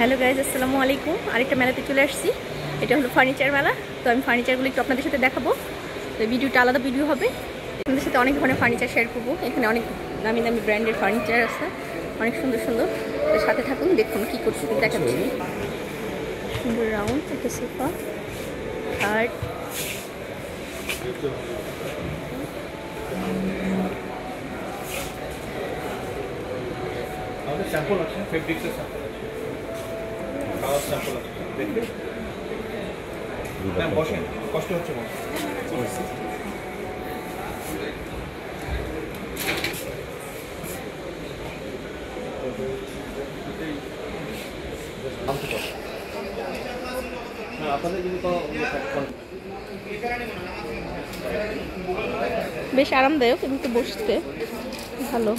Hello guys, আসসালামু আলাইকুম। আরেকটা মেলাতে চলে আসছি। এটা হলো ফার্নিচার মেলা। তো আমি ফার্নিচারগুলো একটু আপনাদের সাথে দেখাবো। তো ভিডিওটা আলাদা ভিডিও হবে, আপনাদের সাথে অনেক ধরনের ফার্নিচার শেয়ার করবো। এখানে অনেক দামি দামি ব্র্যান্ডের ফার্নিচার আছে, অনেক সুন্দর সুন্দর। তো সাথে থাকুন, দেখুন কী করছি দেখাচ্ছি। সুন্দর রাউন্ড একটা সোফা, আর স্যাম্পল আছে, ফেব্রিক্সের স্যাম্পল আছে, কালার স্যাম্পল আছে, দেখবে ম্যাম বসেন, কষ্ট হচ্ছে বসেন। আপনাদের যদি বেশ আরামদায়ক, কিন্তু বসতে ভালো।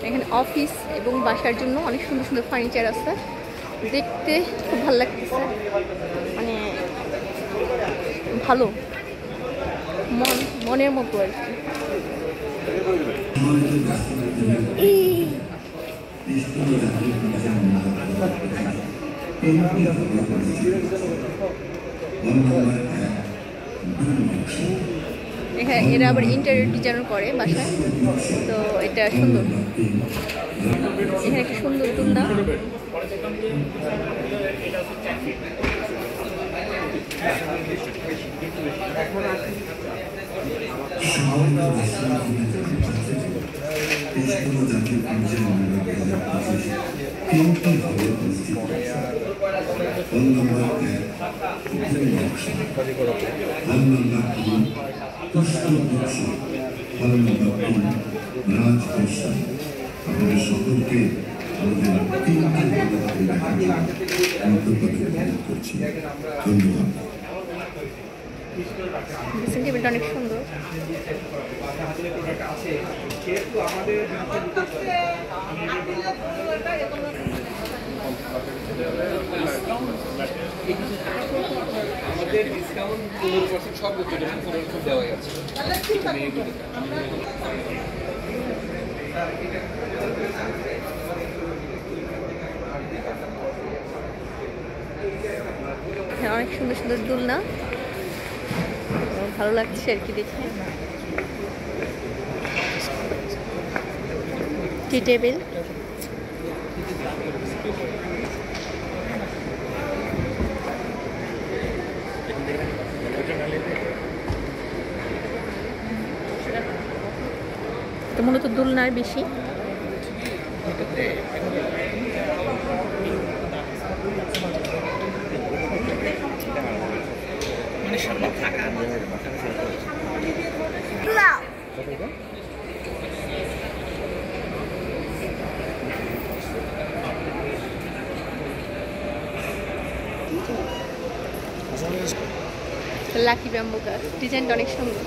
এখানে অফিস এবং বাসার জন্য অনেক সুন্দর সুন্দর ফার্নিচার আছে, দেখতে খুব ভালো লাগতেছে। মানে ভালো, মনের মতো আর কি। এখানে এরা আবার ইন্টেরিয়র ডিজাইন করে বাসায়, তো এটা সুন্দর। এখানে একটা সুন্দর দোলনা, আমাদের সকলকে করছি। ধন্যবাদ। সেন্টিমেন্টটা অনেক সুন্দর। আমাদের ডিসকাউন্ট 15% সব রেস্টুরেন্ট 15% দেওয়াই আছে। হ্যাঁ, অনেক সুন্দর সুন্দর দোলনা, ভালো লাগছে আর কি দেখে। টি টেবিল, তো মূলত দোলনার বেশি। লাকি ব্যাম্বু গাছ, ডিজাইনটা অনেক সুন্দর,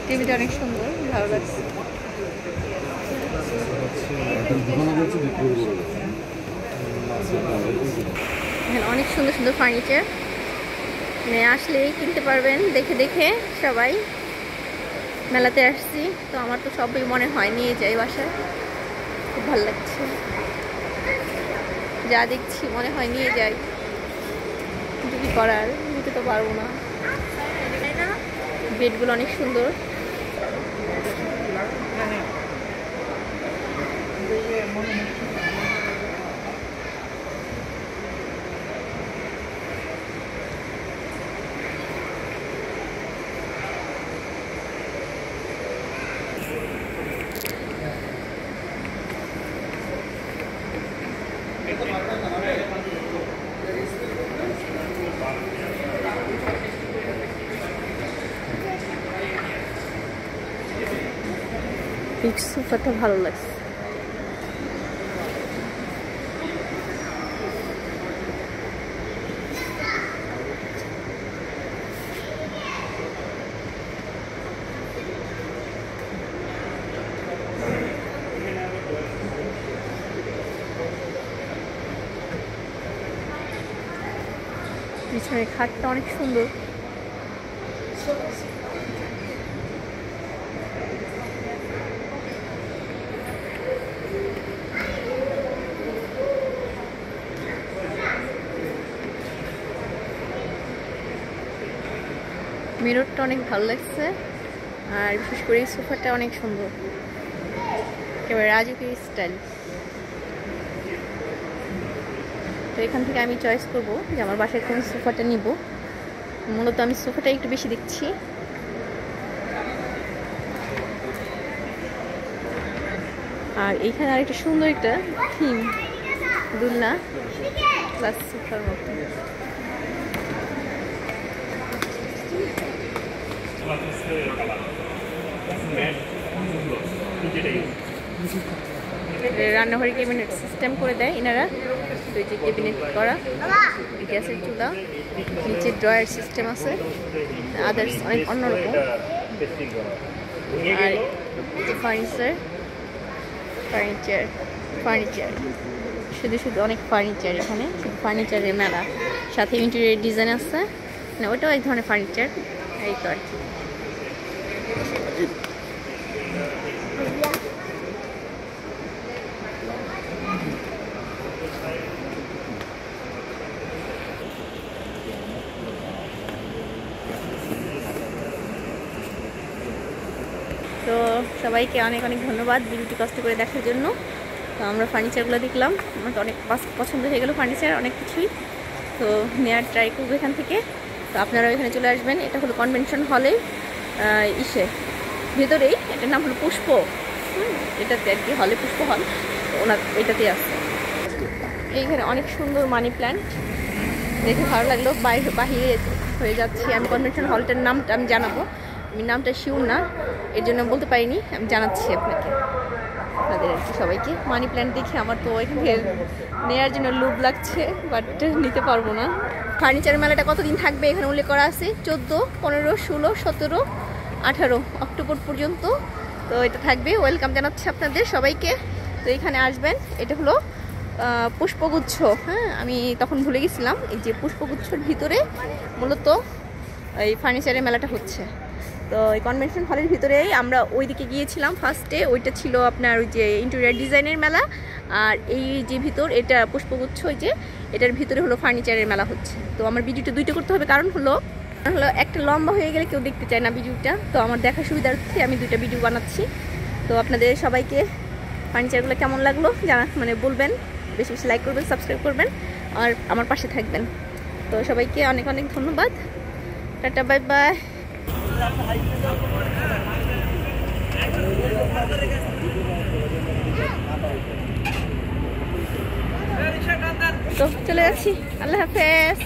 টেবিলটা অনেক সুন্দর, ভালো লাগছে। এখানে অনেক সুন্দর সুন্দর ফার্নিচার, মানে আসলেই কিনতে পারবেন দেখে দেখে। সবাই মেলাতে আসছি, তো আমার তো সবই মনে হয় নিয়ে যাই বাসায়। খুব ভালো লাগছে, যা দেখছি মনে হয় নিয়ে যাই, কিন্তু কি করার, নিতে তো পারবো না। বেডগুলো অনেক সুন্দর। এই সোফাটা ভালো লাগছে। পিছনের খাটটা অনেক সুন্দর। মিররটা অনেক ভালো লাগছে, আর বিশেষ করে এই সোফাটা অনেক সুন্দর, একেবারে রাজুকি স্টাইল। তো এখান থেকে আমি চয়েস করব যে আমার বাসায় কোন সোফাটা নিব। মূলত আমি সোফাটা একটু বেশি দেখছি। আর এইখানে আরেকটা সুন্দর একটা থিম, দুলনা প্লাস সোফার মতো। রান্নাঘরে ক্যাবিনেট সিস্টেম করে দেয় এনারা, তো এই যে ক্যাবিনেট করা, গ্যাসের চুলা, নিচে ড্রয়ার সিস্টেম আছে, আদার্স অনেক অন্যরকম। আর ফার্নিচার ফার্নিচার ফার্নিচার শুধু শুধু অনেক ফার্নিচার, এখানে শুধু ফার্নিচারের মেলা, সাথে ইন্টেরিয়র ডিজাইন আছে, না ওটাও এক ধরনের ফার্নিচার, এই তো আর কি। তো সবাইকে অনেক অনেক ধন্যবাদ ভিডিওটি কষ্ট করে দেখার জন্য। তো আমরা ফার্নিচারগুলো দেখলাম, আমার তো অনেক পছন্দ হয়ে গেল ফার্নিচার, অনেক কিছুই। তো নেওয়ার ট্রাই করবো এখান থেকে। তো আপনারাও এখানে চলে আসবেন। এটা হলো কনভেনশন হলে ভেতরেই, এটার নাম হলো পুষ্প, এটাতে আর কি, হলে পুষ্প হল, ওনার এটাতে আছে। এইখানে অনেক সুন্দর মানি প্ল্যান্ট দেখে ভালো লাগলো। বাহিরে হয়ে যাচ্ছি আমি, কনভেনশন হলটার নামটা আমি জানাবো, আমি নামটা শিওর না, এর জন্য বলতে পারিনি, আমি জানাচ্ছি আপনাদের আর কি সবাইকে। মানি প্ল্যান্ট দেখে আমার তো এখান থেকে নেওয়ার জন্য লোভ লাগছে, বাট নিতে পারবো না। ফার্নিচার মেলাটা কতদিন থাকবে এখানে উল্লেখ করা আছে, 14, 15, 16, 17, 18 অক্টোবর পর্যন্ত। তো এটা থাকবে, ওয়েলকাম জানাচ্ছি আপনাদের সবাইকে। তো এখানে আসবেন। এটা হলো পুষ্পগুচ্ছ, হ্যাঁ আমি তখন ভুলে গেছিলাম, এই যে পুষ্পগুচ্ছর ভিতরে মূলত এই ফার্নিচারের মেলাটা হচ্ছে। তো এই কনভেনশন হলের ভিতরেই আমরা ওইদিকে গিয়েছিলাম ফার্স্টে, ওইটা ছিল আপনার ওই যে ইন্টেরিয়র ডিজাইনের মেলা, আর এই যে ভিতর এটা পুষ্পগুচ্ছ, ওই যে এটার ভিতরে হলো ফার্নিচারের মেলা হচ্ছে। তো আমার ভিডিওটা দুইটা করতে হবে, কারণ হলো একটা লম্বা হয়ে গেলে কেউ দেখতে চায় না ভিডিওটা, তো আমার দেখার সুবিধার্থে আমি দুইটা ভিডিও বানাচ্ছি। তো আপনাদের সবাইকে ফার্নিচারগুলো কেমন লাগলো মানে বলবেন, বেশি বেশি লাইক করবেন, সাবস্ক্রাইব করবেন, আর আমার পাশে থাকবেন। তো সবাইকে অনেক অনেক ধন্যবাদ, টাটা, বাই বাই। তো চলে যাচ্ছি, আল্লাহ হাফেজ।